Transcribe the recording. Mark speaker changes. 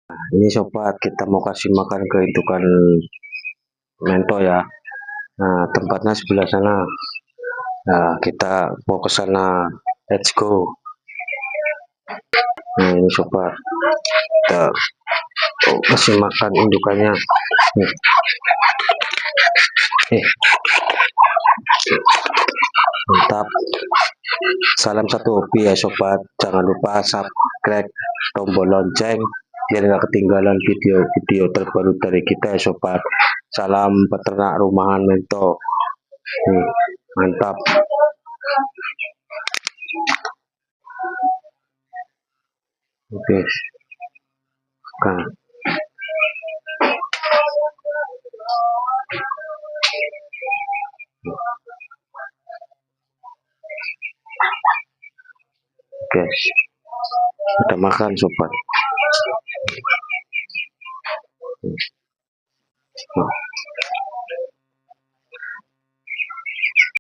Speaker 1: Ini sobat, kita mau kasih makan ke indukan mento ya. Nah, tempatnya sebelah sana. Nah, kita mau ke sana. Let's go. Nah, ini sobat, kita kasih makan indukannya. Mantap. Salam satu hobi ya sobat. Jangan lupa subscribe, tombol lonceng biar nggak ketinggalan video-video terbaru dari kita ya sobat. Salam peternak rumahan mento. Mantap. Oke. Nah. Oke, kita makan sobat.